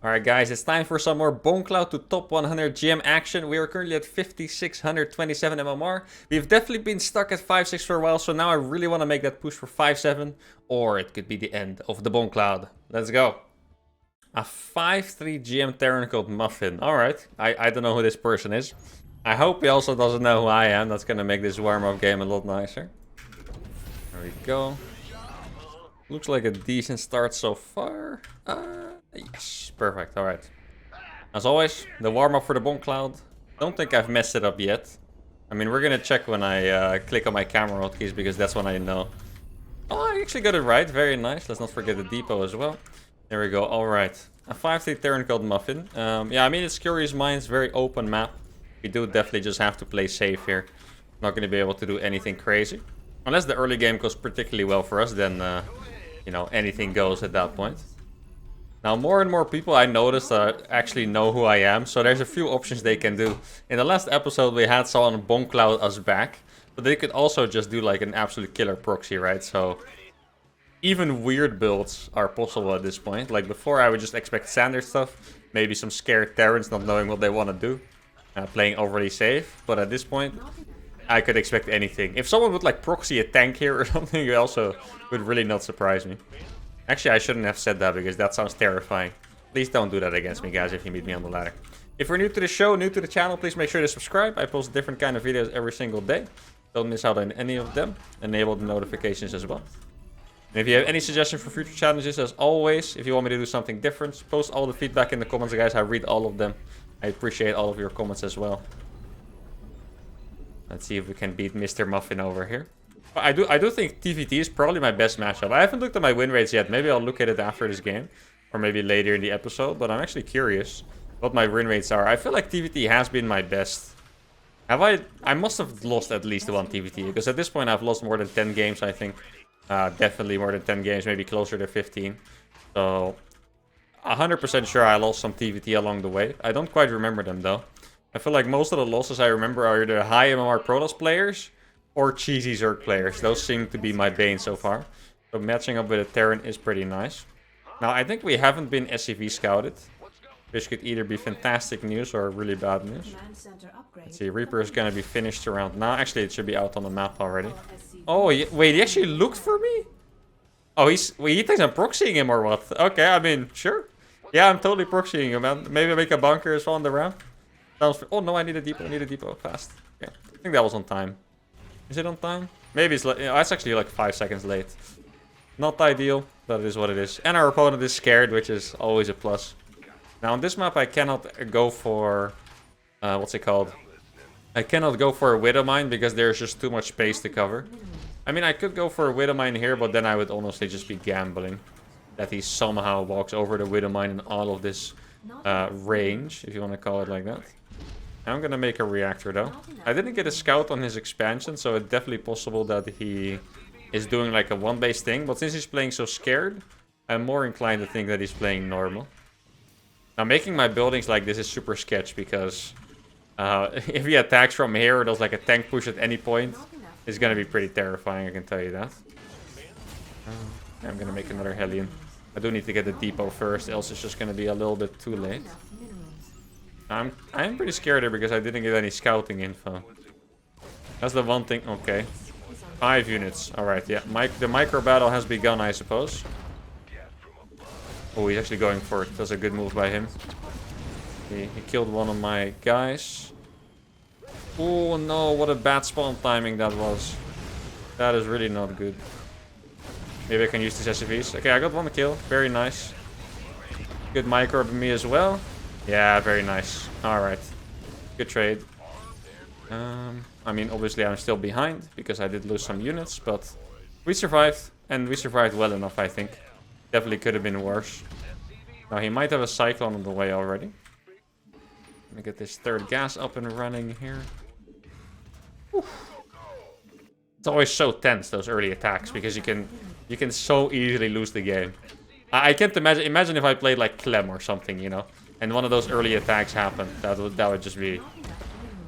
Alright guys, it's time for some more Bongcloud to top 100 GM action. We are currently at 5627 MMR. We've definitely been stuck at 5-6 for a while, so now I really want to make that push for 5-7. Or it could be the end of the Bongcloud. Let's go. A 5-3 GM Terran called Muffin. Alright, I don't know who this person is. I hope he also doesn't know who I am. That's going to make this warm-up game a lot nicer. There we go. Looks like a decent start so far. Yes, perfect. Alright. As always, the warm-up for the Bongcloud. Don't think I've messed it up yet. I mean, we're gonna check when I click on my camera hotkeys, because that's when I know. Oh, I actually got it right. Very nice. Let's not forget the depot as well. There we go. Alright. A 5-3 Terran called Muffin. Yeah, I mean, it's Curious Minds. Very open map. We do definitely just have to play safe here. Not gonna be able to do anything crazy. Unless the early game goes particularly well for us, then, you know, anything goes at that point. Now, more and more people I noticed actually know who I am, so there's a few options they can do. In the last episode, we had someone Bongcloud us back, but they could also just do like an absolute killer proxy, right? So even weird builds are possible at this point. Like before, I would just expect standard stuff, maybe some scared Terrans not knowing what they want to do, playing overly safe. But at this point, I could expect anything. If someone would like proxy a tank here or something, it also would really not surprise me. Actually, I shouldn't have said that because that sounds terrifying. Please don't do that against me, guys, if you meet me on the ladder. If you're new to the show, new to the channel, please make sure to subscribe. I post different kind of videos every single day. Don't miss out on any of them. Enable the notifications as well. And if you have any suggestions for future challenges, as always, if you want me to do something different, post all the feedback in the comments, guys. I read all of them. I appreciate all of your comments as well. Let's see if we can beat Mr. Muffin over here. I do think TVT is probably my best matchup. I haven't looked at my win rates yet. Maybe I'll look at it after this game. Or maybe later in the episode. But I'm actually curious what my win rates are. I feel like TVT has been my best. I must have lost at least one TVT. Because at this point I've lost more than 10 games, I think. Definitely more than 10 games. Maybe closer to 15. So 100% sure I lost some TVT along the way. I don't quite remember them though. I feel like most of the losses I remember are either high MMR Protoss players or cheesy Zerg players. Those seem to be my bane so far. So matching up with a Terran is pretty nice. Now, I think we haven't been SCV scouted, which could either be fantastic news or really bad news. Let's see, Reaper is going to be finished around now. Actually, it should be out on the map already. Oh, wait, he actually looked for me? Oh, he thinks I'm proxying him or what? Okay, I mean, sure. Yeah, I'm totally proxying him, man. Maybe make a bunker as well on the ramp. Oh, no, I need a depot fast. Yeah, I think that was on time. Is it on time? Maybe it's like, it's actually like 5 seconds late. Not ideal, but it is what it is. And our opponent is scared, which is always a plus. Now on this map I cannot go for what's it called? I cannot go for a Widow Mine because there's just too much space to cover. I mean, I could go for a Widow Mine here, but then I would honestly just be gambling that he somehow walks over the Widow Mine in all of this range, if you want to call it like that. I'm gonna make a reactor though. I didn't get a scout on his expansion, so it's definitely possible that he is doing like a one-base thing. But since he's playing so scared, I'm more inclined to think that he's playing normal. Now making my buildings like this is super sketch because if he attacks from here or does like a tank push at any point, it's gonna be pretty terrifying, I can tell you that. I'm gonna make another Hellion. I do need to get the depot first, else it's just gonna be a little bit too late. I'm pretty scared here because I didn't get any scouting info. That's the one thing. Okay. 5 units. Alright, yeah. The micro battle has begun, I suppose. Oh, he's actually going for it. That's a good move by him. He killed one of my guys. Oh no, what a bad spawn timing that was. That is really not good. Maybe I can use these SCVs. Okay, I got one kill. Very nice. Good micro of me as well. Yeah, very nice. Alright. Good trade. I mean, obviously I'm still behind because I did lose some units, but we survived. And we survived well enough, I think. Definitely could have been worse. Now, he might have a Cyclone on the way already. Let me get this third gas up and running here. Whew. It's always so tense, those early attacks, because you can so easily lose the game. I can't imagine if I played like Clem or something, you know. And one of those early attacks happened. That would just be...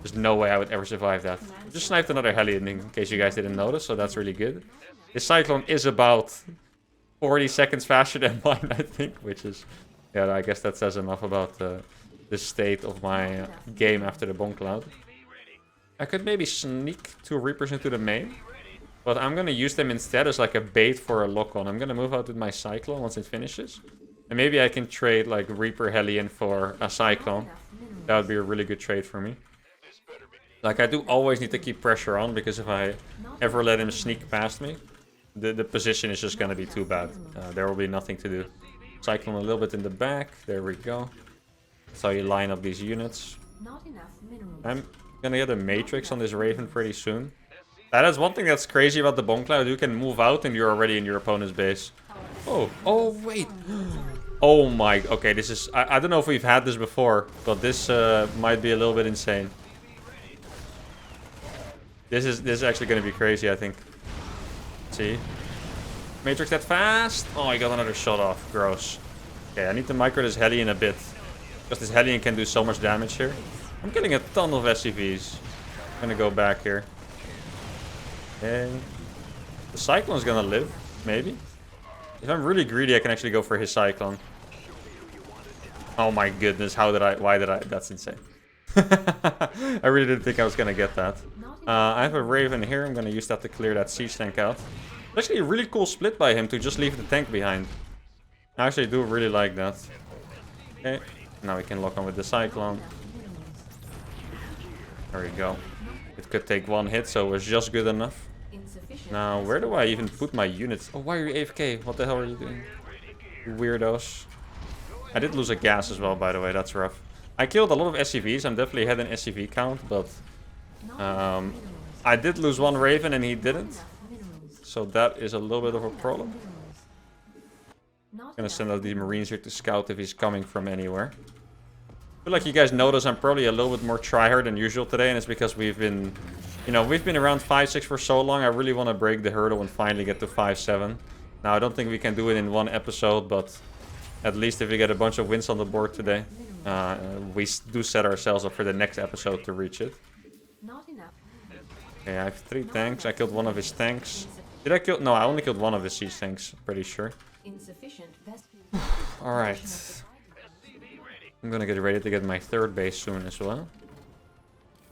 There's no way I would ever survive that. I just sniped another Hellion in case you guys didn't notice, so that's really good. This Cyclone is about 40 seconds faster than mine, I think, which is Yeah, I guess that says enough about the state of my game after the Bongcloud. I could maybe sneak 2 Reapers into the main. But I'm gonna use them instead as like a bait for a lock-on. I'm gonna move out with my Cyclone once it finishes. And maybe I can trade like Reaper Hellion for a Cyclone. That would be a really good trade for me. Like I do always need to keep pressure on, because if I ever let him sneak past me, the position is just gonna be too bad. There will be nothing to do. Cyclone a little bit in the back. There we go. That's how you line up these units. I'm gonna get a Matrix on this Raven pretty soon. That is one thing that's crazy about the Bongcloud. You can move out and you're already in your opponent's base. Oh wait. Oh my, okay, this is, I don't know if we've had this before, but this might be a little bit insane. This is actually going to be crazy, I think. Let's see. Matrix that fast. Oh, I got another shot off. Gross. Okay, I need to micro this Hellion a bit, because this Hellion can do so much damage here. I'm getting a ton of SCVs. I'm going to go back here. Okay. The Cyclone's gonna live, maybe. If I'm really greedy, I can actually go for his Cyclone. Oh my goodness, why did I, that's insane. I really didn't think I was gonna get that. I have a Raven here, I'm gonna use that to clear that siege tank out. It's actually a really cool split by him to just leave the tank behind. I actually do really like that. Okay, now we can lock on with the Cyclone. There we go. It could take 1 hit, so it was just good enough. Now, where do I even put my units? Oh, why are you AFK? What the hell are you doing? You weirdos. I did lose a gas as well, by the way. That's rough. I killed a lot of SCVs. I'm definitely had an SCV count, but I did lose 1 Raven and he didn't. So that is a little bit of a problem. I'm gonna send out the Marines here to scout if he's coming from anywhere. I feel like you guys notice I'm probably a little bit more tryhard than usual today, and it's because we've been, you know, we've been around 5-6 for so long. I really want to break the hurdle and finally get to 5-7. Now, I don't think we can do it in 1 episode, but at least if we get a bunch of wins on the board today, we do set ourselves up for the next episode to reach it. Okay, I have 3 tanks. I killed 1 of his tanks. Did I kill? No, I only killed 1 of his siege tanks, pretty sure. Alright. I'm gonna get ready to get my 3rd base soon as well.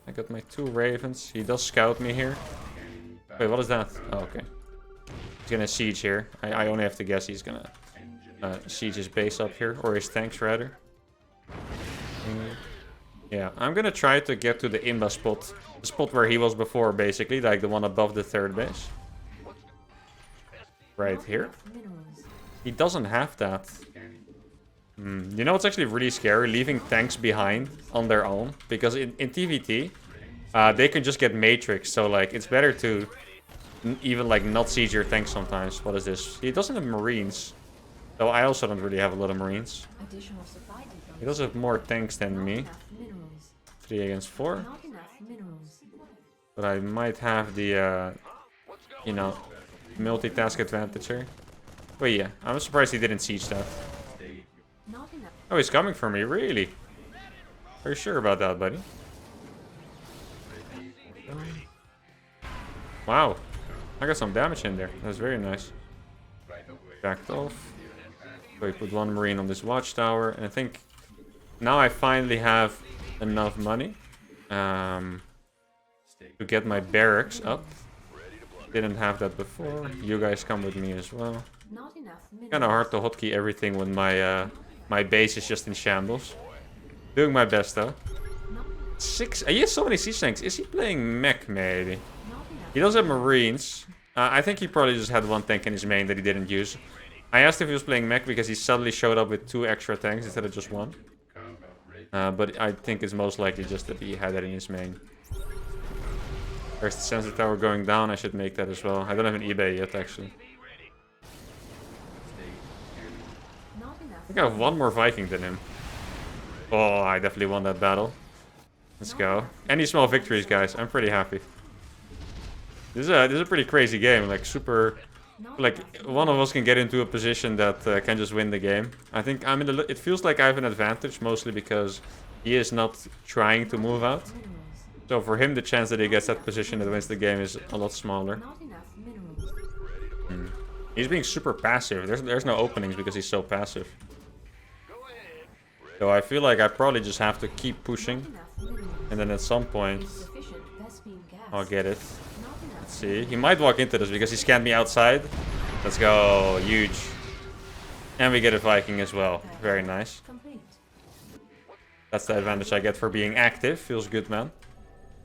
I got my 2 Ravens. He does scout me here. Wait, what is that? Oh, okay. He's gonna siege here. I only have to guess he's gonna siege his base up here. Or his tanks, rather. Yeah, I'm gonna try to get to the Imba spot. The spot where he was before, basically. Like the one above the 3rd base. Right here. He doesn't have that. You know what's actually really scary? Leaving tanks behind on their own. Because in TVT, they can just get Matrix. So, like, it's better to even, like, not siege your tanks sometimes. What is this? He doesn't have Marines. So I also don't really have a lot of Marines. He does have more tanks than me. 3 against 4. But I might have the, you know, multitask advantage here. But yeah, I'm surprised he didn't siege that. Oh, he's coming for me, really? Are you sure about that, buddy? Wow. I got some damage in there. That's very nice. Backed off. So we put 1 Marine on this watchtower. And I think now I finally have enough money to get my barracks up. Didn't have that before. You guys come with me as well. Kind of hard to hotkey everything when my base is just in shambles. Doing my best though. 6. He has so many siege tanks. Is he playing mech maybe? He does have Marines. I think he probably just had 1 tank in his main that he didn't use. I asked if he was playing mech because he suddenly showed up with 2 extra tanks instead of just 1. But I think it's most likely just that he had that in his main. There's the sensor tower going down. I should make that as well. I don't have an eBay yet, actually. I think I have 1 more Viking than him. Oh, I definitely won that battle. Let's go. Any small victories, guys. I'm pretty happy. This is a pretty crazy game. Like, super... Like, one of us can get into a position that can just win the game. I think I'm in the... It feels like I have an advantage, mostly because he is not trying to move out. So for him, the chance that he gets that position that wins the game is a lot smaller. He's being super passive. There's no openings because he's so passive. So I feel like I probably just have to keep pushing. And then at some point, I'll get it. Let's see. He might walk into this because he scanned me outside. Let's go. Huge. And we get a Viking as well. Very nice. That's the advantage I get for being active. Feels good, man.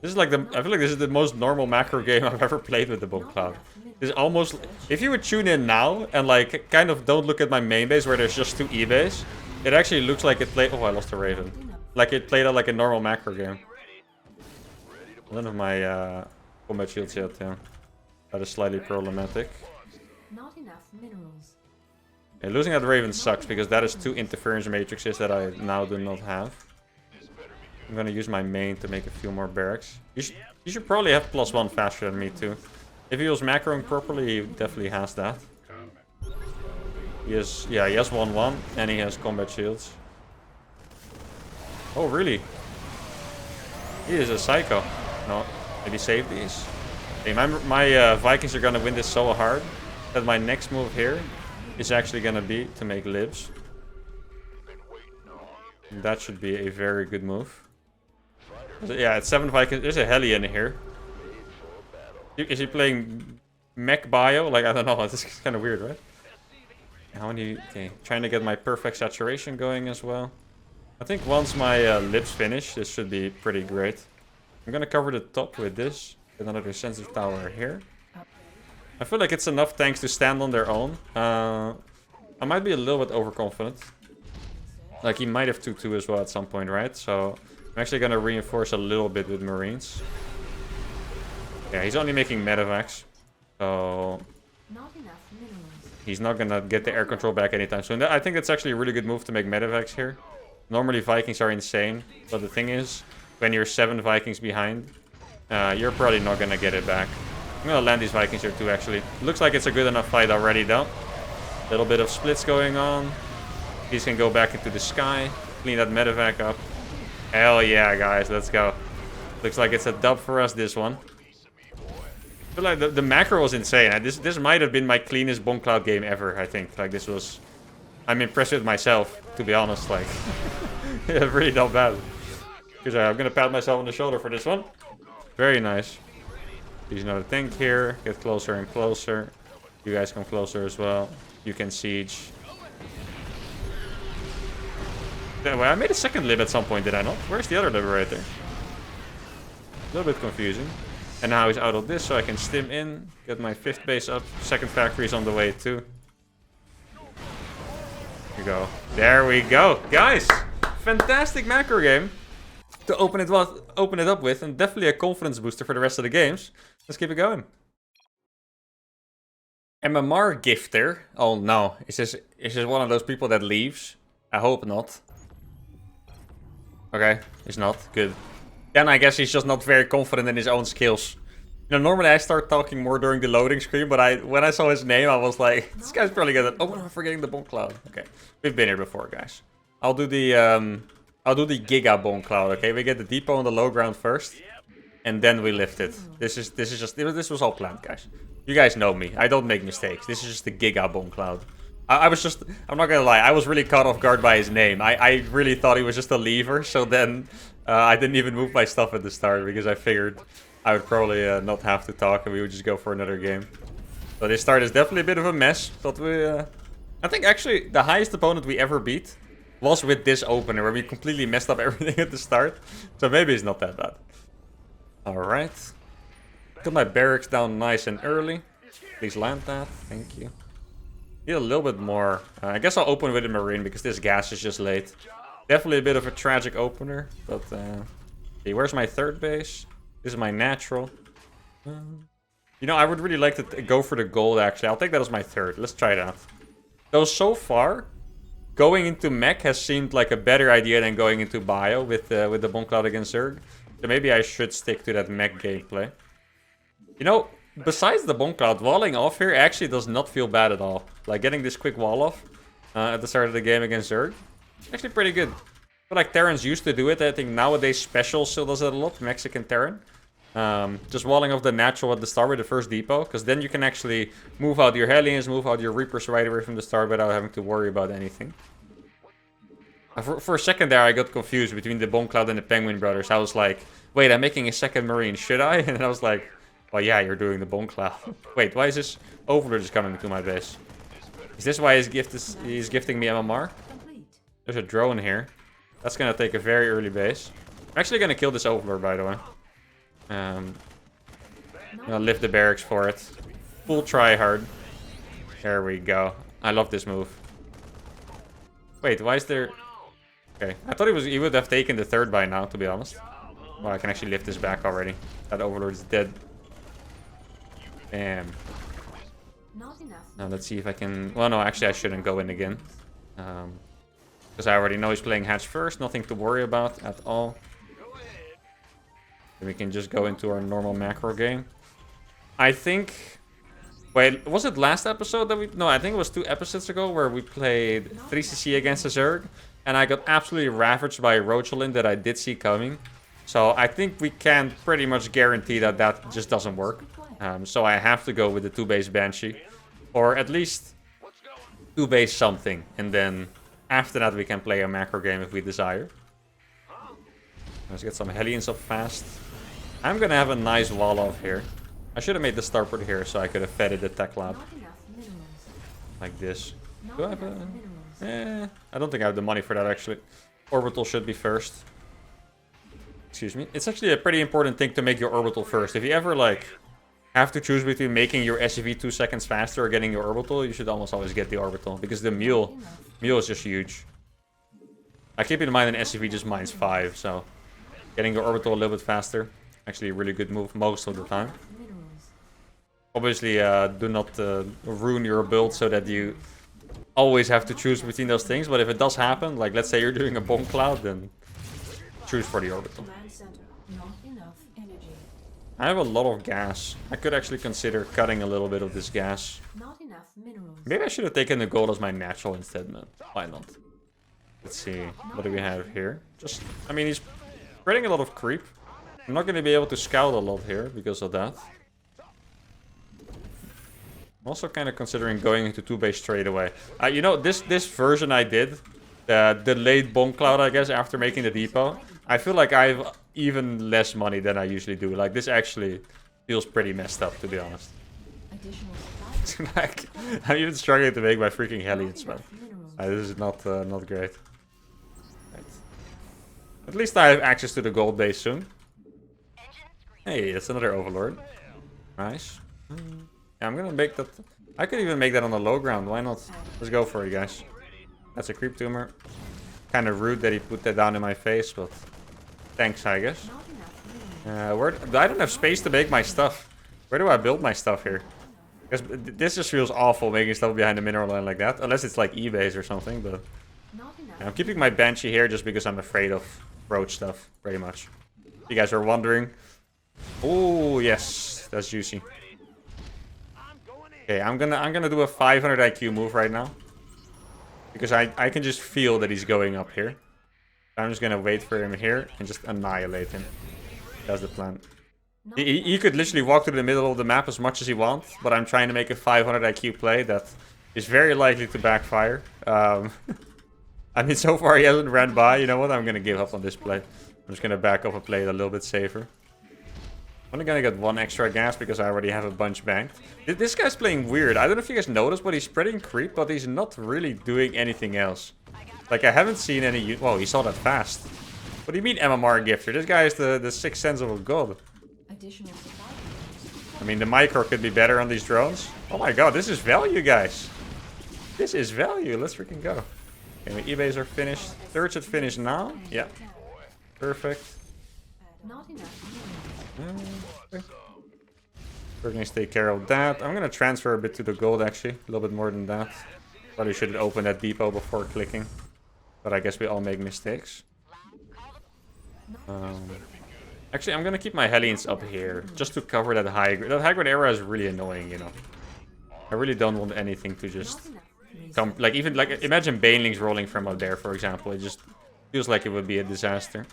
This is like I feel like this is the most normal macro game I've ever played with the Bongcloud. This is almost... If you would tune in now and like kind of don't look at my main base where there's just 2 E-base, it actually looks like it played... Oh, I lost a Raven. Like it played out like a normal macro game. None of my combat shields yet, yeah. That is slightly problematic. Not enough minerals. Yeah, losing that Raven sucks because that is 2 interference matrices that I now do not have. I'm gonna use my main to make a few more barracks. You should probably have +1 faster than me too. If he was macroing properly, he definitely has that. He has 1-1 and he has combat shields. Oh really? He is a psycho. No, maybe save these. Hey, my Vikings are gonna win this so hard that my next move here is actually gonna be to make libs. And that should be a very good move. Yeah, it's 7 Vikings. There's a heli in here. Is he playing mech bio? Like, I don't know. This is kind of weird, right? How many... Okay, trying to get my perfect saturation going as well. I think once my libs finish, this should be pretty great. I'm gonna cover the top with this. Get another sensitive tower here. I feel like it's enough tanks to stand on their own. I might be a little bit overconfident. Like, he might have 2-2 as well at some point, right? So... I'm actually going to reinforce a little bit with Marines. Yeah, he's only making medevacs. So... he's not going to get the air control back anytime soon. I think that's actually a really good move to make medevacs here. Normally Vikings are insane. But the thing is, when you're 7 Vikings behind, you're probably not going to get it back. I'm going to land these Vikings here too, actually. Looks like it's a good enough fight already, though. A little bit of splits going on. These can go back into the sky. Clean that medevac up. Hell yeah, guys, let's go. Looks like it's a dub for us, this one. I feel like the macro was insane. This might have been my cleanest Bongcloud game ever, I think. Like, this was... I'm impressed with myself, to be honest. Like, yeah, really not bad. Because I'm going to pat myself on the shoulder for this one. Very nice. There's another tank here. Get closer and closer. You guys come closer as well. You can siege. Yeah, well, I made a second lib at some point, did I not? Where's the other liberator? A little bit confusing. And now he's out of this, so I can stim in. Get my 5th base up. 2nd factory is on the way too. Here we go. There we go. Guys, fantastic macro game to open it up with. And definitely a confidence booster for the rest of the games. Let's keep it going. MMR gifter. Oh no. Is this one of those people that leaves? I hope not. Okay, he's not. Good. Then I guess he's just not very confident in his own skills. You know, normally I start talking more during the loading screen, but when I saw his name, I was like, this guy's probably gonna... Oh, I'm forgetting the Bongcloud. Okay, we've been here before, guys. I'll do the Giga Bongcloud. Okay, we get the depot on the low ground first, and then we lift it. This was all planned, guys. You guys know me. I don't make mistakes. This is just the Giga Bongcloud. I'm not gonna lie, I was really caught off guard by his name. I really thought he was just a lever, so then I didn't even move my stuff at the start because I figured I would probably not have to talk and we would just go for another game. So this start is definitely a bit of a mess. But I think actually the highest opponent we ever beat was with this opener where we completely messed up everything at the start. So maybe it's not that bad. Alright. Got my barracks down nice and early. Please land that. Thank you. Need a little bit more. I guess I'll open with a Marine because this gas is just late. Definitely a bit of a tragic opener. But, okay, where's my 3rd base? This is my natural. You know, I would really like to go for the gold, actually. I'll take that as my 3rd. Let's try that. Though, so far, going into mech has seemed like a better idea than going into bio with the Bongcloud against Zerg. So maybe I should stick to that mech gameplay. You know... Besides the Bongcloud, walling off here actually does not feel bad at all. Like getting this quick wall off at the start of the game against Zerg. Actually pretty good. I feel like Terrans used to do it. I think nowadays Special still does it a lot. Mexican Terran. Just walling off the natural at the start with the first depot. Because then you can actually move out your Hellions, move out your Reapers right away from the start without having to worry about anything. For a second there, I got confused between the Bongcloud and the Penguin Brothers. I was like, wait, I'm making a second Marine, should I? And I was like, well, yeah, you're doing the Bongcloud. Wait, why is this Overlord just coming to my base? Is this why he's gifting me MMR? There's a drone here. That's gonna take a very early base. I'm actually gonna kill this Overlord, by the way. I'm gonna lift the barracks for it. Full try hard. There we go. I love this move. Wait, why is there... Okay, I thought he would have taken the third by now, to be honest. Well, I can actually lift this back already. That Overlord is dead. Bam. Now let's see if I can... Well, no, actually I shouldn't go in again. Because I already know he's playing hatch first. Nothing to worry about at all. And we can just go into our normal macro game. I think... Wait, was it last episode that we... No, I think it was 2 episodes ago where we played 3cc against a Zerg. And I got absolutely ravaged by a Rochelin that I did see coming. So I think we can pretty much guarantee that that just doesn't work. So I have to go with the 2-base Banshee. Or at least 2-base something. And then after that we can play a macro game if we desire. Let's get some Hellions up fast. I'm gonna have a nice wall off here. I should have made the starport here so I could have fed it the tech lab. Like this. Do I have a... I don't think I have the money for that actually. Orbital should be first. Excuse me. It's actually a pretty important thing to make your orbital first. If you ever like have to choose between making your SCV 2 seconds faster or getting your orbital, you should almost always get the orbital. Because the mule is just huge. I keep in mind an SCV just mines 5, so getting your orbital a little bit faster. Actually a really good move most of the time. Obviously, do not ruin your build so that you always have to choose between those things. But if it does happen, like let's say you're doing a Bongcloud, then choose for the orbital. I have a lot of gas. I could actually consider cutting a little bit of this gas. Maybe I should have taken the gold as my natural instead, man. Why not? Let's see. What do we have here? Just, I mean, he's spreading a lot of creep. I'm not going to be able to scout a lot here because of that. I'm also kind of considering going into 2-base straight away. You know, this version I did, the delayed Bongcloud, I guess, after making the depot, I feel like I have even less money than I usually do. Like, this actually feels pretty messed up, to be honest. Like, I'm even struggling to make my freaking Hellions, man. This is not great. Right. At least I have access to the gold base soon. Hey, that's another Overlord. Nice. Yeah, I'm gonna make that... I could even make that on the low ground, why not? Let's go for it, guys. That's a creep tumor. Kind of rude that he put that down in my face, but... Thanks, I guess. I don't have space to make my stuff. Where do I build my stuff here? Because this just feels awful, making stuff behind the mineral line like that. Unless it's like eBay's or something, but... Yeah, I'm keeping my Banshee here just because I'm afraid of roach stuff, pretty much. If you guys are wondering. Oh, yes. That's juicy. Okay, I'm gonna do a 500 IQ move right now. Because I can just feel that he's going up here. I'm just gonna wait for him here and just annihilate him. That's the plan. He could literally walk through the middle of the map as much as he wants, but I'm trying to make a 500 IQ play that is very likely to backfire. I mean, so far he hasn't ran by. You know what? I'm gonna give up on this play. I'm just gonna back up and play it a little bit safer. I'm only gonna get 1 extra gas because I already have a bunch banked. This guy's playing weird. I don't know if you guys noticed, but he's spreading creep, but he's not really doing anything else. Like, I haven't seen any... Whoa, he saw that fast. What do you mean MMR gifter? This guy is the sixth sense of a god. I mean, the micro could be better on these drones. Oh my god, this is value, guys. This is value. Let's freaking go. Okay, my eBays are finished. Third should finish now. Yeah. Perfect. Okay. We're gonna take care of that. I'm gonna transfer a bit to the gold, actually. A little bit more than that. Probably should open that depot before clicking. But I guess we all make mistakes. Actually, I'm gonna keep my Hellions up here. Just to cover that high grade. That high grade area is really annoying, you know. I really don't want anything to just come... Like, even, like, imagine Banelings rolling from up there, for example. It just feels like it would be a disaster.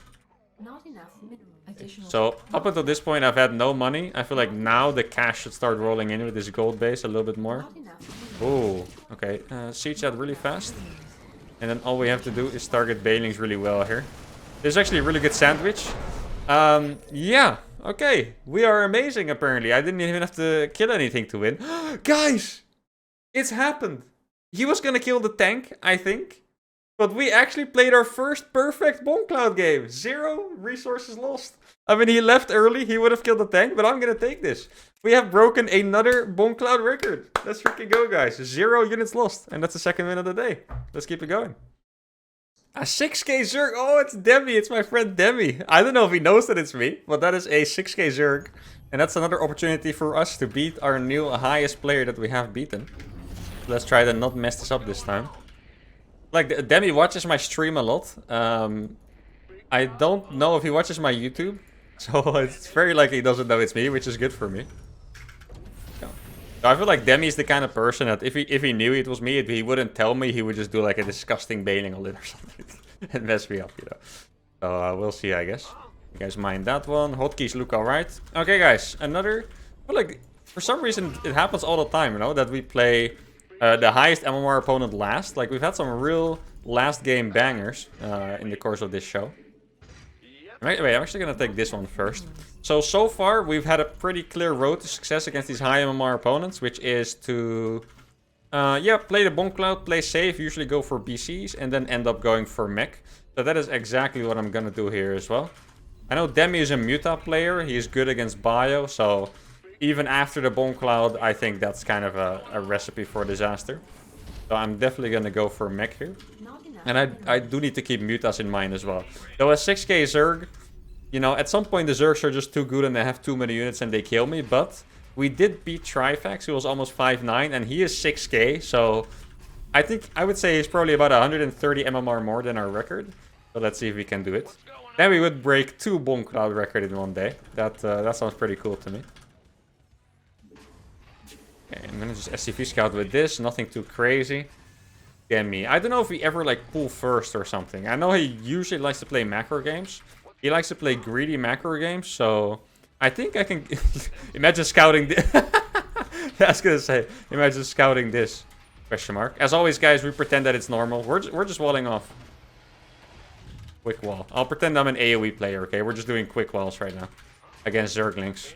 So, up until this point, I've had no money. I feel like now the cash should start rolling in with this gold base a little bit more. Oh, okay. Siege that really fast. And then all we have to do is target Banelings really well here. This is actually a really good sandwich. Yeah. Okay. We are amazing, apparently. I didn't even have to kill anything to win. Guys! It's happened. He was gonna kill the tank, I think. But we actually played our first perfect Bongcloud game. 0 resources lost. I mean, he left early. He would have killed the tank, but I'm gonna take this. We have broken another Bongcloud record. Let's freaking go, guys. 0 units lost. And that's the second win of the day. Let's keep it going. A 6k Zerg. Oh, it's Demi. It's my friend Demi. I don't know if he knows that it's me, but that is a 6k Zerg. And that's another opportunity for us to beat our new highest player that we have beaten. Let's try to not mess this up this time. Like, Demi watches my stream a lot. I don't know if he watches my YouTube. So it's very likely he doesn't know it's me, which is good for me. Yeah. So I feel like Demi is the kind of person that if he knew it was me, he wouldn't tell me. He would just do like a disgusting bailing on it or something. And mess me up, you know. So we'll see, I guess. You guys mind that one. Hotkeys look alright. Okay, guys. Another... Well, like, for some reason, it happens all the time, you know, that we play... the highest MMR opponent last. Like, we've had some real last game bangers in the course of this show. Wait, I'm actually going to take this one first. So far, we've had a pretty clear road to success against these high MMR opponents, which is to, yeah, play the Bongcloud, play safe, usually go for BCs, and then end up going for mech. So that is exactly what I'm going to do here as well. I know Demi is a Muta player. He's good against Bio, so... Even after the Bongcloud, I think that's kind of a recipe for disaster. So I'm definitely going to go for mech here. And I do need to keep Mutas in mind as well. Though a 6k Zerg, you know, at some point the Zergs are just too good and they have too many units and they kill me. But we did beat Trifax, who was almost 5'9", and he is 6k. So I would say he's probably about 130 MMR more than our record. So let's see if we can do it. Then we would break 2 Bongcloud record in one day. That sounds pretty cool to me. Okay, I'm gonna just SCV scout with this, nothing too crazy. Demi. I don't know if he ever like pull first or something. I know he usually likes to play macro games. He likes to play greedy macro games, so I think I can imagine scouting this. I was gonna say, imagine scouting this. Question mark. As always, guys, we pretend that it's normal. We're just walling off. Quick wall. I'll pretend I'm an AoE player, okay? We're just doing quick walls right now. Against Zerglings.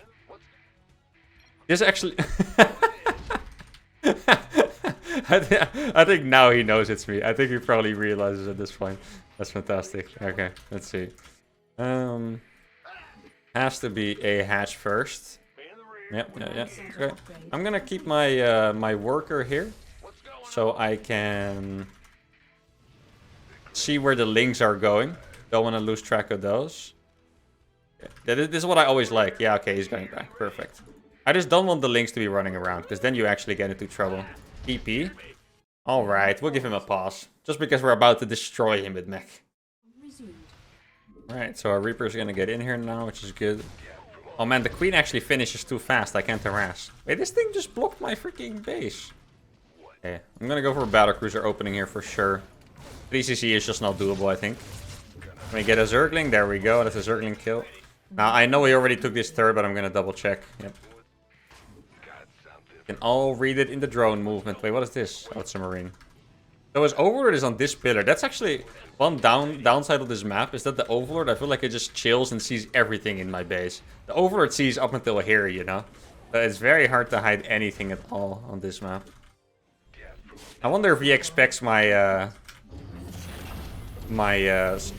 This actually... I think now he knows it's me. I think he probably realizes at this point. That's fantastic. Okay, let's see. Has to be a hatch first. Yep. Okay. I'm gonna keep my my worker here, so I can see where the links are going. Don't want to lose track of those. Okay. This is what I always like. Yeah. Okay, he's going back. Perfect. I just don't want the links to be running around, because then you actually get into trouble. TP. Alright, we'll give him a pause. Just because we're about to destroy him with mech. Alright, so our Reaper's gonna get in here now, which is good. Oh man, the Queen actually finishes too fast. I can't harass. Wait, this thing just blocked my freaking base. Okay, I'm gonna go for a Battlecruiser opening here for sure. 3cc is just not doable, I think. Can we get a Zergling? There we go, that's a Zergling kill. Now, I know he already took this third, but I'm gonna double check. Yep. You can all read it in the drone movement. Wait, what is this? Oh, it's a Marine. So his Overlord is on this pillar. That's actually one downside of this map, is that the Overlord, I feel like it just chills and sees everything in my base. The Overlord sees up until here, you know? But it's very hard to hide anything at all on this map. I wonder if he expects my,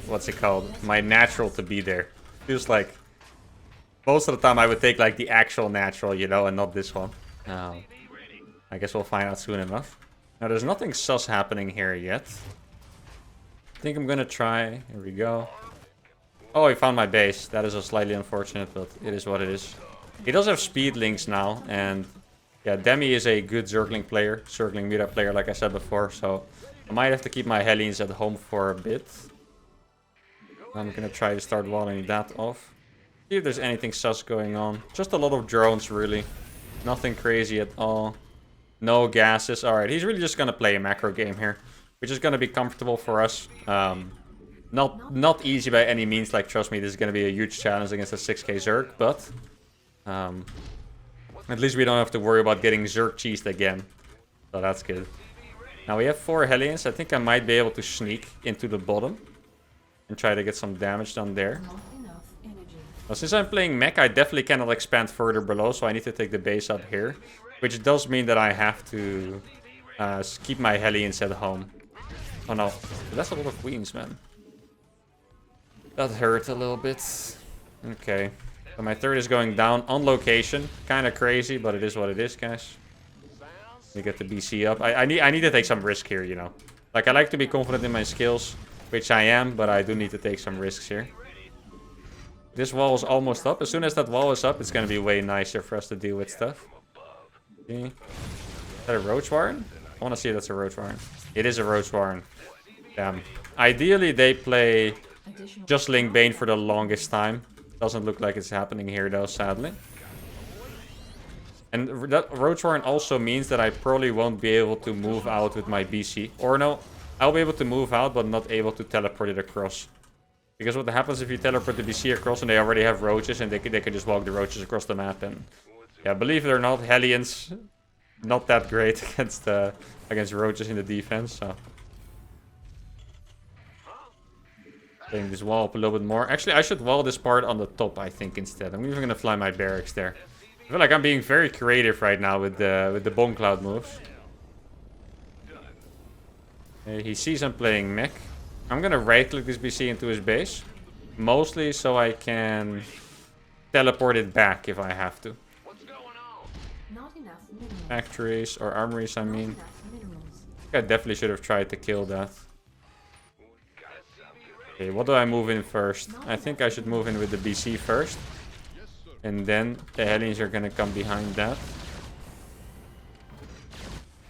what's it called? My natural to be there. Feels like most of the time I would take like the actual natural, you know, and not this one. I guess we'll find out soon enough. Now, there's nothing sus happening here yet. I think I'm gonna try. Here we go. Oh, he found my base. That is a slightly unfortunate, but it is what it is. He does have speed links now, and yeah, Demi is a good Zergling player. Zergling meta player, like I said before, so I might have to keep my Hellions at home for a bit. I'm gonna try to start walling that off. See if there's anything sus going on. Just a lot of drones, really. Nothing crazy at all. No gases. Alright, he's really just gonna play a macro game here, which is gonna be comfortable for us. Not easy by any means. Like, trust me, this is gonna be a huge challenge against a 6k Zerg, but at least we don't have to worry about getting Zerg cheesed again. So that's good. Now we have 4 Hellions. I think I might be able to sneak into the bottom and try to get some damage done there. Not enough energy. Well, since I'm playing mech, I definitely cannot expand further below, so I need to take the base up here. Which does mean that I have to keep my Hellions at home. Oh no, that's a lot of queens, man. That hurt a little bit. Okay, so my third is going down on location. Kind of crazy, but it is what it is, guys. You get the BC up. I need to take some risk here, you know. Like, I like to be confident in my skills, which I am, but I do need to take some risks here. This wall is almost up. As soon as that wall is up, it's going to be way nicer for us to deal with stuff. Okay. Is that a Roach Warren? I want to see if that's a Roach Warren. It is a Roach Warren. Damn. Ideally, they play just Link Bane for the longest time. Doesn't look like it's happening here, though, sadly. And that Roach Warren also means that I probably won't be able to move out with my BC. Or no, I'll be able to move out, but not able to teleport it across. Because what happens if you teleport the BC across and they already have roaches and they can just walk the roaches across the map. And yeah, believe it or not, Hellions not that great against roaches in the defense. So playing this wall up a little bit more. Actually, I should wall this part on the top, I think, instead. I'm even gonna fly my barracks there. I feel like I'm being very creative right now with the Bongcloud moves. He sees I'm playing mech. I'm gonna right-click this BC into his base. Mostly so I can teleport it back if I have to. Not enough minerals. Factories or armories, I Not mean. enough minerals. I definitely should have tried to kill that. Okay, what do I move in first? I think I should move in with the BC first. And then the Hellions are gonna come behind that.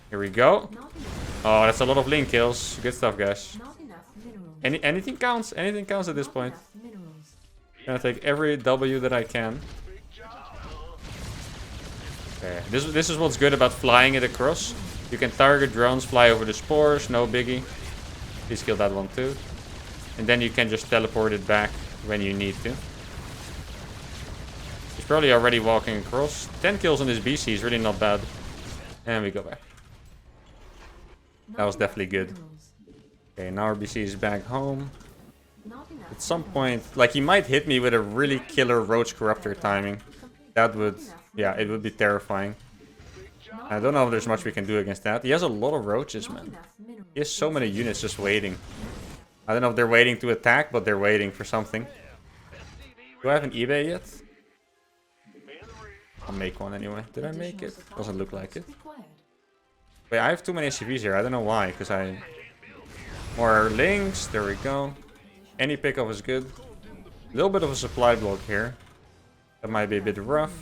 Here we go. Not enough. Oh, that's a lot of link kills. Good stuff, guys. Not enough minerals. Anything counts. Anything counts at this Not point. enough minerals. Gonna take every W that I can. Okay, this is what's good about flying it across. You can target drones, fly over the spores, no biggie. Please kill that one too. And then you can just teleport it back when you need to. He's probably already walking across. 10 kills on this BC is really not bad. And we go back. That was definitely good. Okay, now our BC is back home. Not enough. At some point, like, he might hit me with a really killer Roach Corruptor timing. That would, yeah, it would be terrifying. I don't know if there's much we can do against that. He has a lot of roaches, man. He has so many units just waiting. I don't know if they're waiting to attack, but they're waiting for something. Do I have an eBay yet? I'll make one anyway. Did I make it? Doesn't look like it. Wait, I have too many SCVs here. I don't know why, because I... More links. There we go. Any pickup is good. A little bit of a supply block here. That might be a bit rough.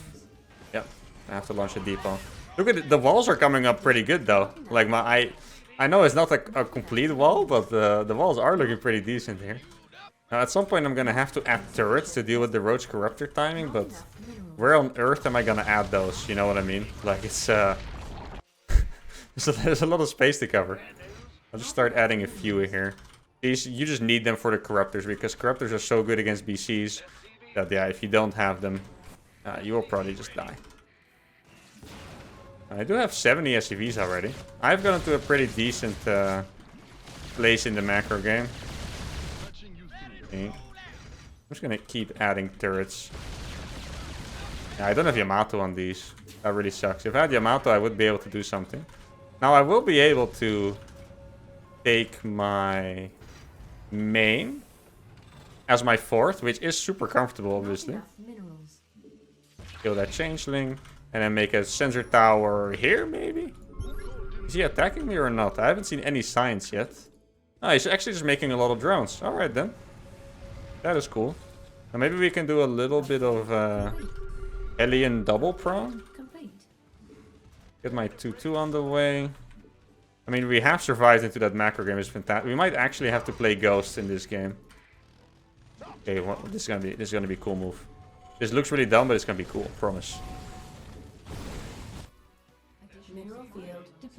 Yep. I have to launch a depot. Look at it. The walls are coming up pretty good, though. Like, I know it's not a complete wall, but the walls are looking pretty decent here. Now, at some point, I'm going to have to add turrets to deal with the Roach Corruptor timing, but where on earth am I going to add those? You know what I mean? Like, it's... there's a lot of space to cover. I'll just start adding a few here. These, you just need them for the Corruptors, because Corruptors are so good against BCs that, yeah, if you don't have them, you will probably just die. I do have 70 SCVs already. I've gotten to a pretty decent place in the macro game. Okay. I'm just gonna keep adding turrets. Yeah, I don't have Yamato on these. That really sucks. If I had Yamato, I would be able to do something. Now, I will be able to take my main as my fourth, which is super comfortable, obviously. Kill that changeling. And then make a sensor tower here, maybe? Is he attacking me or not? I haven't seen any signs yet. Oh, he's actually just making a lot of drones. Alright then. That is cool. Now maybe we can do a little bit of Alien double prone. Get my 2-2 on the way. I mean, we have survived into that macro game. It's fantastic. We might actually have to play Ghost in this game. Okay, well, this is gonna be a cool move. This looks really dumb, but it's gonna be cool. Promise.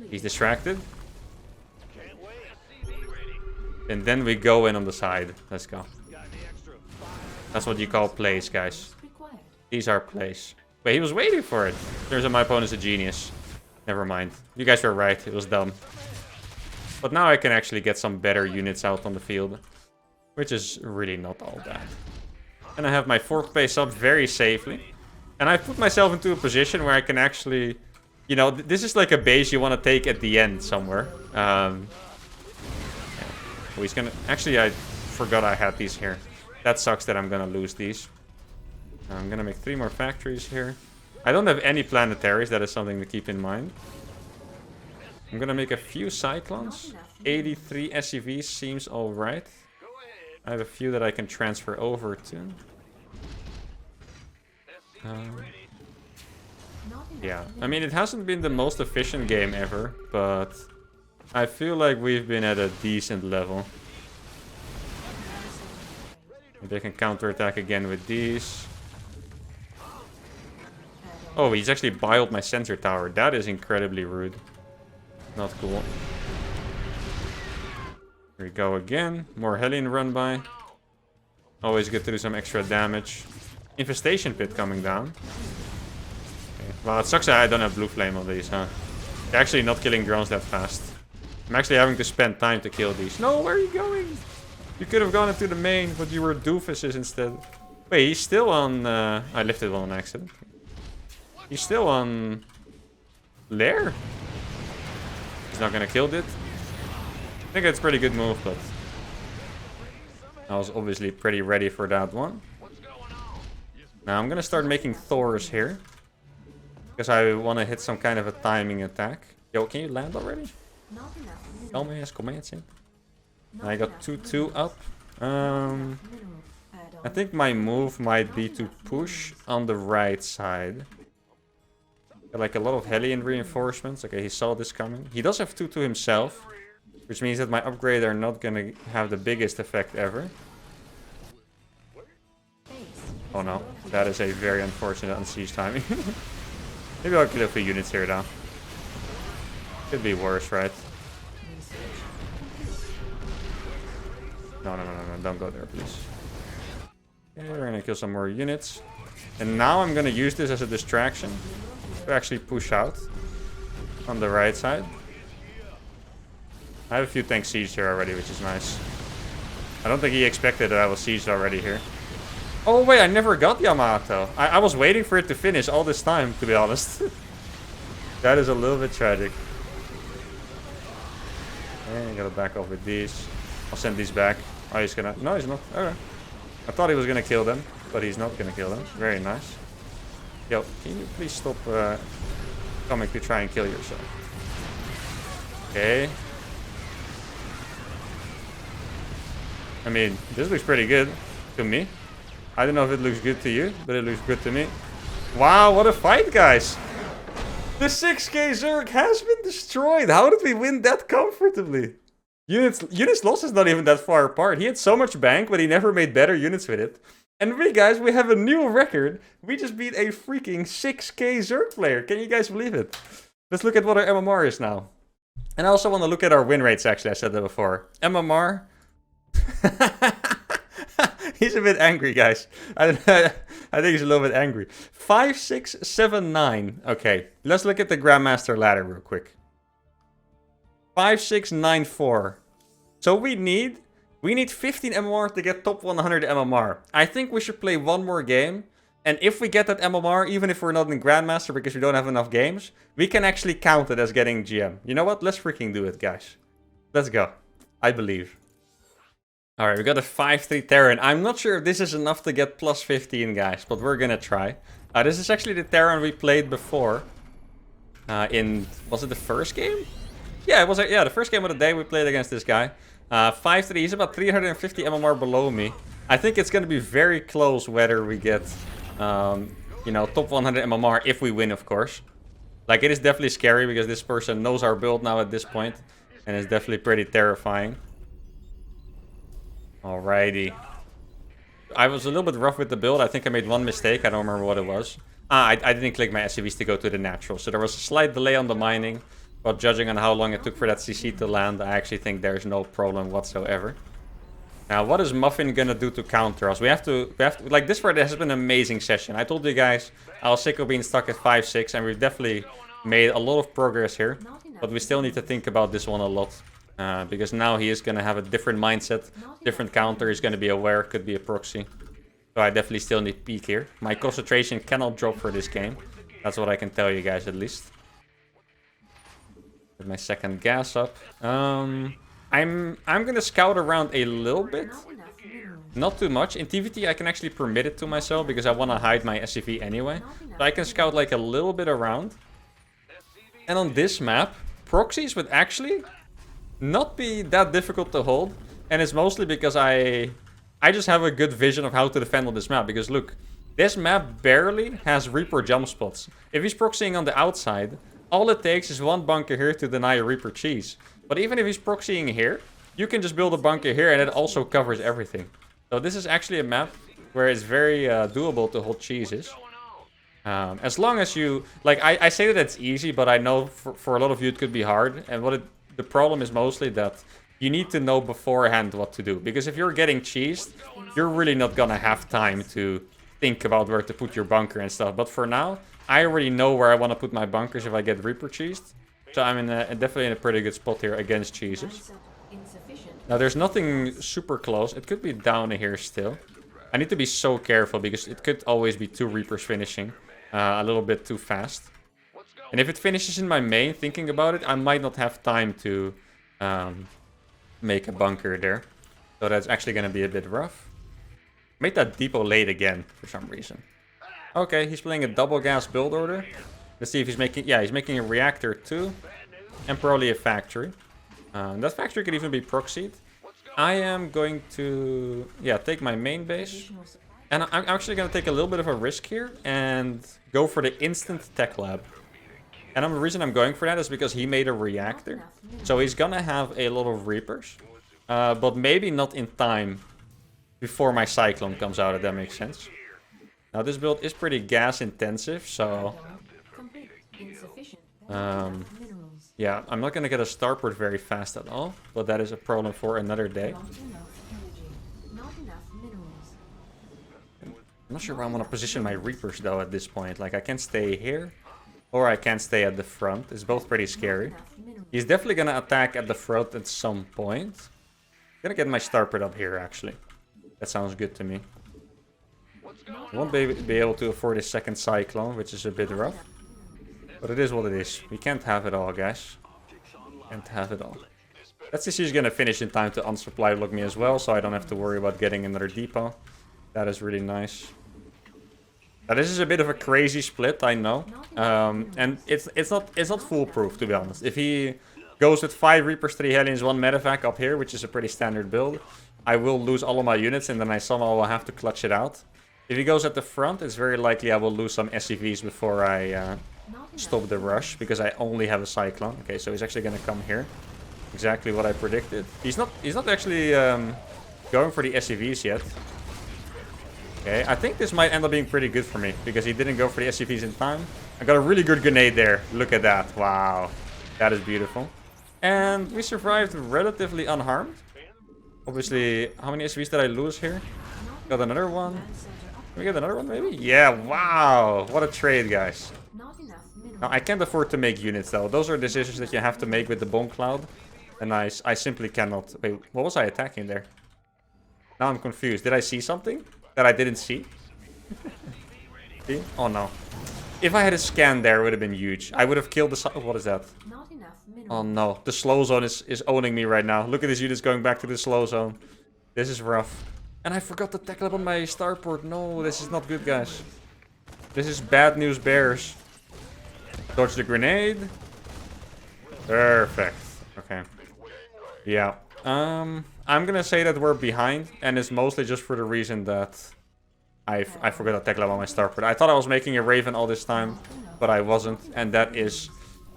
He's distracted. And then we go in on the side. Let's go. That's what you call plays, guys. These are plays. Wait, he was waiting for it. Turns out my opponent's a genius. Never mind. You guys were right. It was dumb. But now I can actually get some better units out on the field. Which is really not all bad. And I have my 4th base up very safely. And I put myself into a position where I can actually... You know, this is like a base you want to take at the end somewhere. Yeah. Oh, he's gonna... Actually, I forgot I had these here. That sucks that I'm gonna lose these. I'm gonna make 3 more factories here. I don't have any planetaries. That is something to keep in mind. I'm gonna make a few cyclones. 83 SCVs seems alright. I have a few that I can transfer over to. Yeah, I mean, it hasn't been the most efficient game ever, but I feel like we've been at a decent level. They can counterattack again with these. Oh, he's actually biled my sensor tower. That is incredibly rude. Not cool. Here we go again. More Hellion run by. Always good to do some extra damage. Infestation pit coming down. Okay. Well, it sucks that I don't have blue flame on these, huh? They're actually not killing drones that fast. I'm actually having to spend time to kill these. No, where are you going? You could have gone into the main, but you were doofuses instead. Wait, he's still on... I lifted one on accident. He's still on... Lair? He's not gonna kill it. I think it's a pretty good move, but... I was obviously pretty ready for that one. Now I'm gonna start making Thors here. Because I want to hit some kind of a timing attack. Yo, can you land already? Tell me as commenting. I got 2-2 up. I think my move might be to push on the right side. Got like a lot of Hellion reinforcements. Okay, he saw this coming. He does have 2-2 himself. Which means that my upgrades are not gonna have the biggest effect ever. Oh no, that is a very unfortunate unsiege timing. Maybe I'll kill a few units here though. Could be worse, right? No, don't go there, please. Okay, we're gonna kill some more units. And now I'm gonna use this as a distraction to actually push out on the right side. I have a few tank siege here already, which is nice. I don't think he expected that I was sieged already here. Oh wait, I never got Yamato. I was waiting for it to finish all this time, to be honest. That is a little bit tragic. Okay, I gotta back off with these. I'll send these back. Oh, he's gonna... No, he's not. Okay. I thought he was gonna kill them, but he's not gonna kill them. Very nice. Yo, can you please stop coming to try and kill yourself? Okay. I mean, this looks pretty good to me. I don't know if it looks good to you, but it looks good to me. Wow, what a fight, guys. The 6k Zerg has been destroyed. How did we win that comfortably? Units loss is not even that far apart. He had so much bank, but he never made better units with it. And we, guys, we have a new record. We just beat a freaking 6k Zerg player. Can you guys believe it? Let's look at what our MMR is now. And I also want to look at our win rates, actually. I said that before. MMR... He's a bit angry, guys. I think he's a little bit angry. 5, 6, 7, 9. Okay, let's look at the Grandmaster ladder real quick. 5, 6, 9, 4. So we need 15 MMR to get top 100 MMR. I think we should play one more game. And if we get that MMR, even if we're not in Grandmaster because we don't have enough games, we can actually count it as getting GM. You know what? Let's freaking do it, guys. Let's go. I believe. Alright, we got a 5-3 Terran. I'm not sure if this is enough to get plus 15, guys, but we're gonna try. This is actually the Terran we played before. Was it the first game? Yeah, it was. The first game of the day we played against this guy. 5-3, he's about 350 MMR below me. I think it's gonna be very close whether we get, you know, top 100 MMR if we win, of course. Like, it is definitely scary because this person knows our build now at this point, and it's definitely pretty terrifying. Alrighty. I was a little bit rough with the build. I think I made one mistake. I don't remember what it was. I didn't click my SCVs to go to the natural. So there was a slight delay on the mining. But judging on how long it took for that CC to land, I actually think there's no problem whatsoever. Now, what is Muffin gonna do to counter us? We have to like, this part has been an amazing session. I told you guys, I was sick of being stuck at 5-6. And we've definitely made a lot of progress here. But we still need to think about this one a lot. Because now he is going to have a different mindset, different counter. He's going to be aware, could be a proxy. So I definitely still need peek here. My concentration cannot drop for this game. That's what I can tell you guys at least. With my second gas up. I'm going to scout around a little bit. Not enough minerals. Not too much. In TVT I can actually permit it to myself because I want to hide my SCV anyway. So I can scout like a little bit around. And on this map, proxies would actually not be that difficult to hold. And it's mostly because I just have a good vision of how to defend on this map. Because look, this map barely has Reaper jump spots. If he's proxying on the outside, all it takes is one bunker here to deny a Reaper cheese. But even if he's proxying here, you can just build a bunker here and it also covers everything. So this is actually a map where it's very doable to hold cheeses. As long as you... Like, I say that it's easy, but I know for a lot of you it could be hard. And the problem is mostly that you need to know beforehand what to do. Because if you're getting cheesed, you're really not gonna have time to think about where to put your bunker and stuff. But for now, I already know where I want to put my bunkers if I get Reaper cheesed. So I'm definitely in a pretty good spot here against cheeses. Insufficient. Now there's nothing super close. It could be down here still. I need to be so careful because it could always be 2 Reapers finishing a little bit too fast. And if it finishes in my main, thinking about it, I might not have time to make a bunker there. So that's actually going to be a bit rough. Made that depot late again for some reason. Okay, he's playing a double gas build order. Let's see if he's making... Yeah, he's making a reactor too. And probably a factory. That factory could even be proxied. I am going to... Yeah, take my main base. Additional supply. And I'm actually going to take a little bit of a risk here. And go for the instant tech lab. And the reason I'm going for that is because he made a reactor. So he's going to have a lot of Reapers. But maybe not in time before my Cyclone comes out, if that makes sense. Now this build is pretty gas intensive, so... Complete. Insufficient. Um, Minerals. Yeah, I'm not going to get a starport very fast at all. But that is a problem for another day. Not enough energy. Not enough minerals. I'm not sure where I want to position my Reapers though at this point. Like I can stay here. Or I can stay at the front. It's both pretty scary. Enough minerals. He's definitely going to attack at the front at some point. I'm going to get my starport up here actually. That sounds good to me. I won't be able to afford a second Cyclone, which is a bit rough. But it is what it is. We can't have it all, guys. Can't have it all. Let's see if he's going to finish in time to unsupply block me as well, so I don't have to worry about getting another depot. That is really nice. Now, this is a bit of a crazy split, I know. And it's not foolproof, to be honest. If he goes with 5 Reapers, 3 Hellions, 1 Medevac up here, which is a pretty standard build, I will lose all of my units and then I somehow will have to clutch it out. If he goes at the front, it's very likely I will lose some SCVs before I stop the rush, because I only have a Cyclone. Okay, so he's actually going to come here. Exactly what I predicted. He's not actually going for the SCVs yet. Okay, I think this might end up being pretty good for me, because he didn't go for the SCVs in time. I got a really good grenade there. Look at that. Wow. That is beautiful. And we survived relatively unharmed. Obviously, how many SCVs did I lose here? Got another one. Can we get another one maybe? Yeah, wow. What a trade, guys. Not enough minerals. Now, I can't afford to make units, though. Those are decisions that you have to make with the Bongcloud. And I simply cannot... Wait, what was I attacking there? Now I'm confused. Did I see something that I didn't see? See? Oh, no. If I had a scan there, it would have been huge. I would have killed the... What is that? Not enough minerals. Oh, no. The slow zone is owning me right now. Look at these units going back to the slow zone. This is rough. And I forgot to tackle up on my starport. No, this is not good, guys. This is bad news bears. Dodge the grenade. Perfect. Okay. Yeah. I'm gonna say that we're behind, and it's mostly just for the reason that I forgot to tackle up on my starport. I thought I was making a Raven all this time, but I wasn't, and that is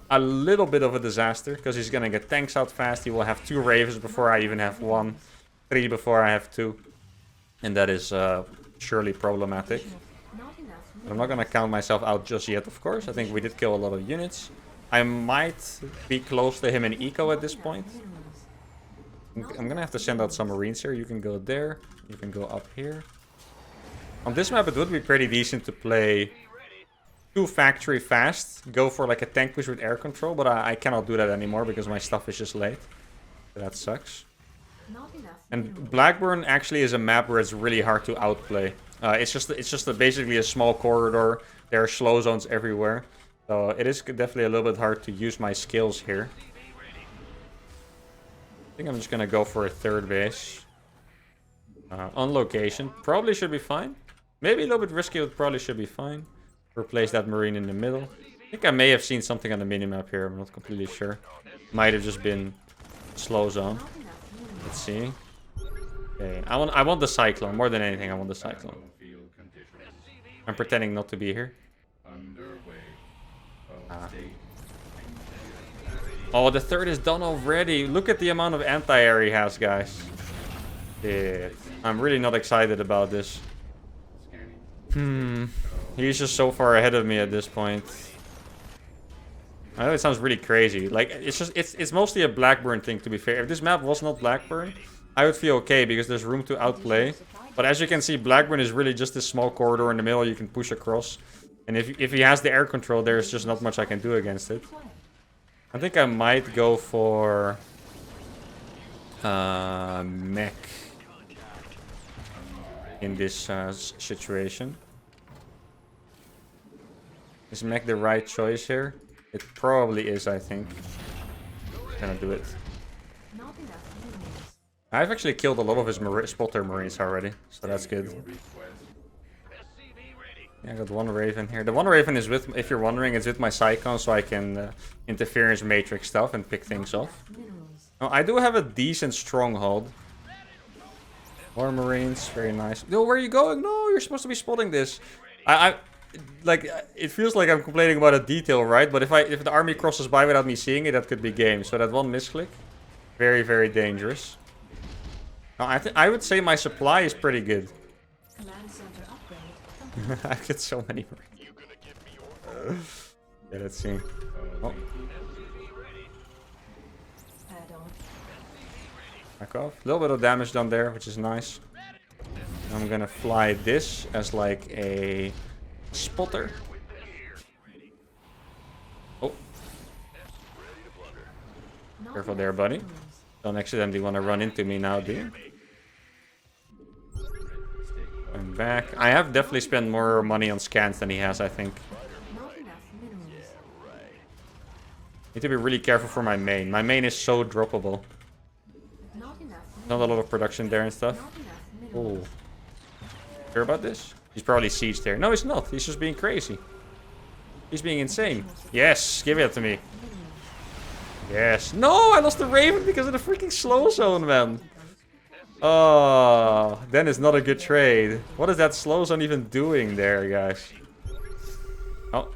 a little bit of a disaster, because he's gonna get tanks out fast. He will have 2 Ravens before I even have 1, 3 before I have 2. And that is surely problematic. Not enough But I'm not going to count myself out just yet, of course. I think we did kill a lot of units. I might be close to him in eco at this point. minerals. I'm going to have to send out some Marines here. You can go there. You can go up here. On this map, it would be pretty decent to play 2 factory fast. Go for like a tank push with air control. But I cannot do that anymore because my stuff is just late. That sucks. Not enough And minerals. Blackburn actually is a map where it's really hard to outplay. It's just basically a small corridor. There are slow zones everywhere. So it is definitely a little bit hard to use my skills here. I think I'm just gonna go for a third base. On location. Probably should be fine. Maybe a little bit risky, but probably should be fine. Replace that marine in the middle. I think I may have seen something on the minimap here. I'm not completely sure. Might have just been slow zone. Not enough minerals. Let's see. Okay, I want the cyclone more than anything. I want the cyclone. I'm pretending not to be here. Oh, the third is done already. Look at the amount of anti-air he has, guys. Yeah, I'm really not excited about this. He's just so far ahead of me at this point. I know it sounds really crazy. Like, it's mostly a Blackburn thing, to be fair. If this map was not Blackburn, I would feel okay because there's room to outplay. But as you can see, Blackburn is really just this small corridor in the middle you can push across. And if he has the air control, there's just not much I can do against it. I think I might go for mech in this situation. Is mech the right choice here? It probably is, I think. Gonna do it. Not enough minerals. I've actually killed a lot of his spotter marines already, so that's good. Yeah, I got one Raven here. The one Raven is with, if you're wondering, it's with my Cyclone, so I can interference matrix stuff and pick things off. Minerals. Oh, I do have a decent stronghold. More Marines, very nice. No, where are you going? No, you're supposed to be spotting this. Like, it feels like I'm complaining about a detail, right? But if the army crosses by without me seeing it, that could be game. So that one misclick, very, very dangerous. Now, I would say my supply is pretty good. Command center upgrade. I get so many Marines. Yeah, let's see. Oh, Add on. back off. A little bit of damage done there, which is nice. I'm gonna fly this as like a spotter. Oh, Not careful enough there, buddy. minerals. Don't accidentally want to run into me now, do you? I'm back. I have definitely spent more money on scans than he has, I think. Not enough minerals. Need to be really careful for my main. My main is so droppable. Not enough Not a lot of production there and stuff. Not enough minerals. Oh. Sure about this? He's probably sieged there. No, he's not. He's just being crazy. He's being insane. Yes, give it to me. Yes. No, I lost the Raven because of the freaking slow zone, man. Oh, then it's not a good trade. What is that slow zone even doing there, guys? Oh,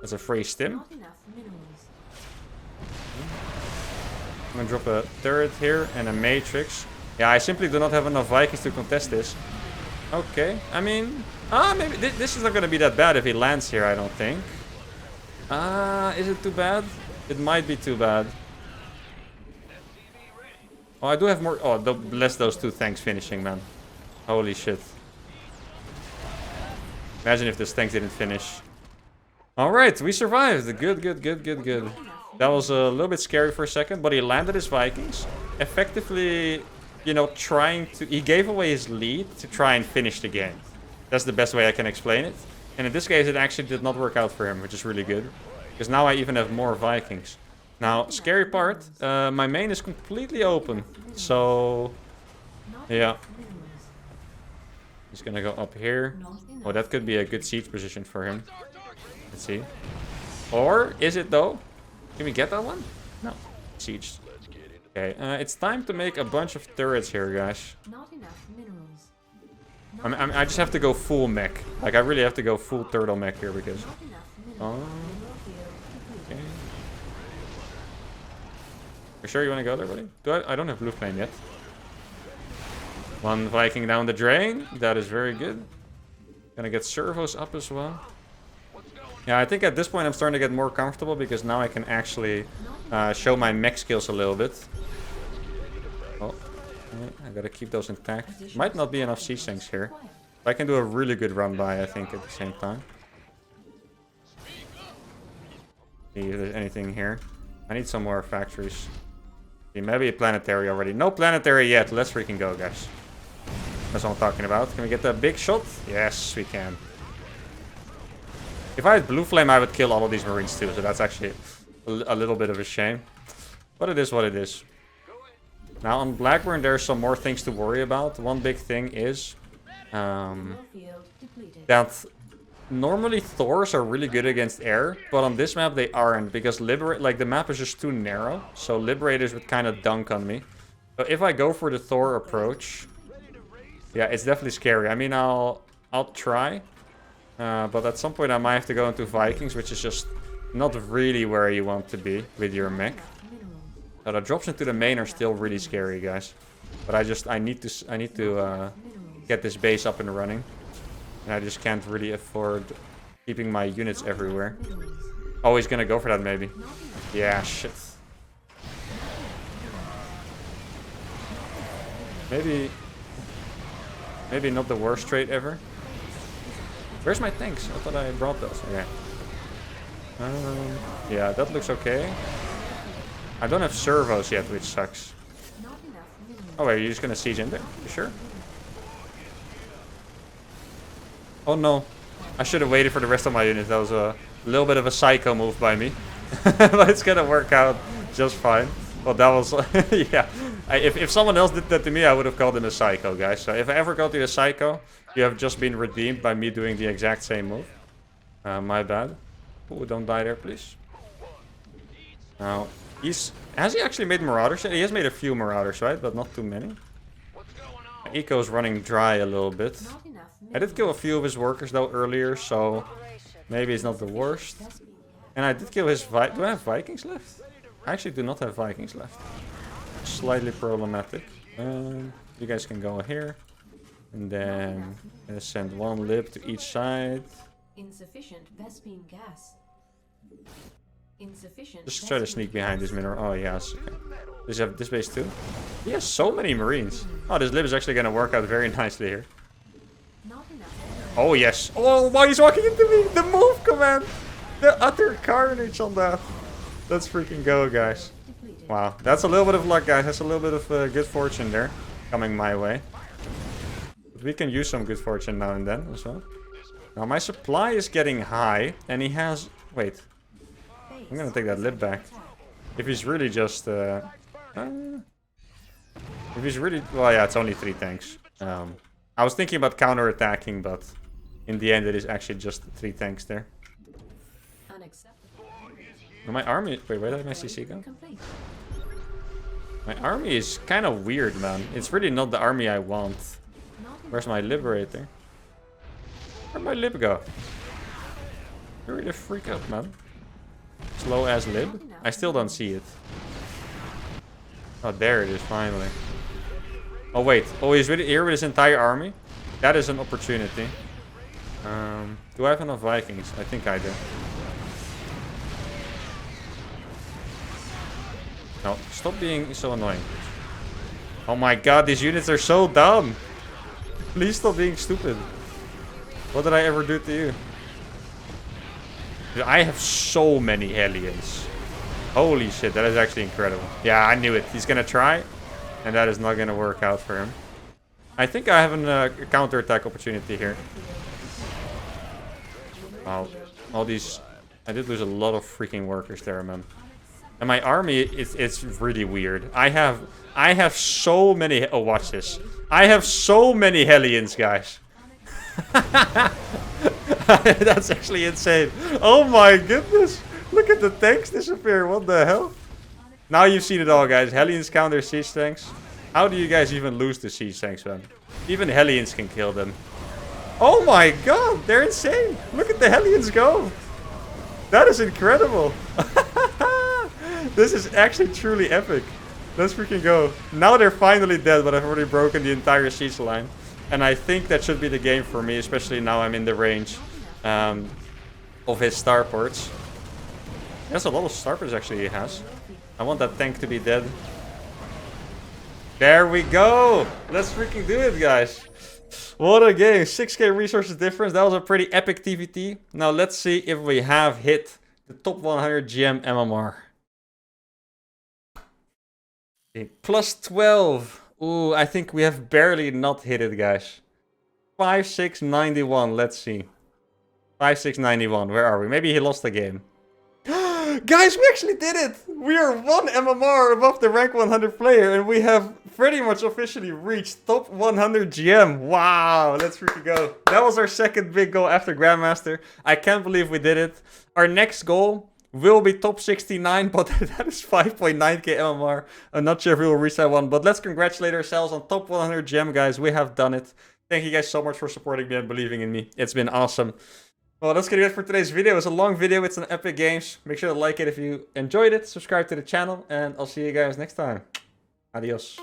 that's a free stim. Not enough minerals. I'm gonna drop a turret here and a matrix. Yeah, I simply do not have enough Vikings to contest this. Okay, I mean, maybe this is not gonna be that bad if he lands here, I don't think. Is it too bad? It might be too bad. Oh, I do have more. Oh, bless those two tanks finishing, man. Holy shit. Imagine if this tank didn't finish. Alright, we survived. Good, good, good, good, good. That was a little bit scary for a second, but he landed his Vikings. Effectively, you know, he gave away his lead to try and finish the game. That's the best way I can explain it. And in this case, it actually did not work out for him, which is really good. Because now I even have more Vikings. Now, scary part, my main is completely open. So, yeah. He's gonna go up here. Oh, that could be a good siege position for him. Let's see. Or is it though? Can we get that one? No. Sieged. Okay, it's time to make a bunch of turrets here, guys. Not enough minerals. I just have to go full mech. Like, I really have to go full turtle mech here because... Not enough minerals. Oh, okay. You sure you want to go there, buddy? I don't have blue flame yet. One Viking down the drain. That is very good. Gonna get servos up as well. Yeah, I think at this point I'm starting to get more comfortable because now I can actually show my mech skills a little bit. Oh, I gotta keep those intact. Might not be enough siege tanks here. But I can do a really good run by, I think, at the same time. See if there's anything here. I need some more factories. Maybe a planetary already. No planetary yet. Let's freaking go, guys. That's what I'm talking about. Can we get that big shot? Yes, we can. If I had blue flame, I would kill all of these marines too. So that's actually a little bit of a shame. But it is what it is. Now on Blackburn, there's some more things to worry about. One big thing is that normally Thors are really good against air, but on this map they aren't because the map is just too narrow. So Liberators would kind of dunk on me. So if I go for the Thor approach, yeah, it's definitely scary. I mean, I'll try, but at some point I might have to go into Vikings, which is just not really where you want to be with your mech. So the drops into the main are still really scary, guys. But I need to get this base up and running. And I just can't really afford keeping my units everywhere. Oh, he's gonna go for that maybe. Yeah, shit. Maybe not the worst trade ever. Where's my tanks? I thought I brought those. Okay. Yeah, that looks okay. I don't have servos yet, which sucks. Oh wait, you're just gonna siege in there? You sure? Oh no. I should have waited for the rest of my units. That was a little bit of a psycho move by me. But it's gonna work out just fine. Well, that was... yeah. If someone else did that to me, I would have called him a psycho, guys. So if I ever called you a psycho, you have just been redeemed by me doing the exact same move. My bad. Oh, don't die there, please. Now... Has he actually made marauders? He has made a few marauders, right? But not too many. Eco's running dry a little bit. I did kill a few of his workers though earlier, so maybe it's not the worst. And I did kill his do I have Vikings left? I actually do not have Vikings left. Slightly problematic. You guys can go here. And then send one lib to each side. Insufficient Vespine gas. Just try to sneak behind this mineral. Oh, yes. Okay. Does he have this base too? He has so many marines. Oh, this lib is actually going to work out very nicely here. Oh, yes. Oh, why he's walking into me? The move command. The utter carnage on that. Let's freaking go, guys. Wow. That's a little bit of luck, guys. That's a little bit of good fortune there coming my way. But we can use some good fortune now and then as well. Now, my supply is getting high. And he has... Wait. I'm gonna take that lib back. If he's really just... if he's really... Well, yeah, it's only 3 tanks. I was thinking about counter-attacking, but... In the end, it is actually just 3 tanks there. My army... Wait, where did my CC go? My army is kind of weird, man. It's really not the army I want. Where's my liberator? Where'd my lib go? Hurry the freak up, man. Slow ass lib. I still don't see it. Oh, there it is, finally. Oh, wait. Oh, he's really here with his entire army? That is an opportunity. Do I have enough Vikings? I think I do. No, stop being so annoying. Oh my god, these units are so dumb. Please stop being stupid. What did I ever do to you? I have so many Hellions. Holy shit, that is actually incredible. Yeah, I knew it. He's gonna try. And that is not gonna work out for him. I think I have a counter-attack opportunity here. Wow. All these... I did lose a lot of freaking workers there, man. And my army, it's really weird. I have so many... Oh, watch this. I have so many Hellions, guys. That's actually insane. Oh my goodness. Look at the tanks disappear. What the hell? Now you've seen it all, guys. Hellions counter siege tanks. How do you guys even lose the siege tanks, man? Even Hellions can kill them. Oh my god. They're insane. Look at the Hellions go. That is incredible. This is actually truly epic. Let's freaking go. Now they're finally dead, but I've already broken the entire siege line. And I think that should be the game for me, especially now I'm in the range of his starports. There's a lot of starports actually he has. I want that tank to be dead. There we go! Let's freaking do it, guys. What a game. 6k resources difference. That was a pretty epic TVT. Now let's see if we have hit the top 100 GM MMR. Okay, plus 12. Ooh, I think we have barely not hit it, guys. 5691, let's see. 5691, where are we? Maybe he lost the game. Guys, we actually did it! We are 1 MMR above the rank 100 player, and we have pretty much officially reached top 100 GM. Wow, let's freaking go. That was our second big goal after Grandmaster. I can't believe we did it. Our next goal will be top 69, but that is 5.9k MMR. I'm not sure if we will reach that one, but let's congratulate ourselves on top 100 GM, guys. We have done it. Thank you guys so much for supporting me and believing in me. It's been awesome. Well, that's gonna be it for today's video. It's a long video. It's an Epic Games. Make sure to like it if you enjoyed it. Subscribe to the channel, and I'll see you guys next time. Adios.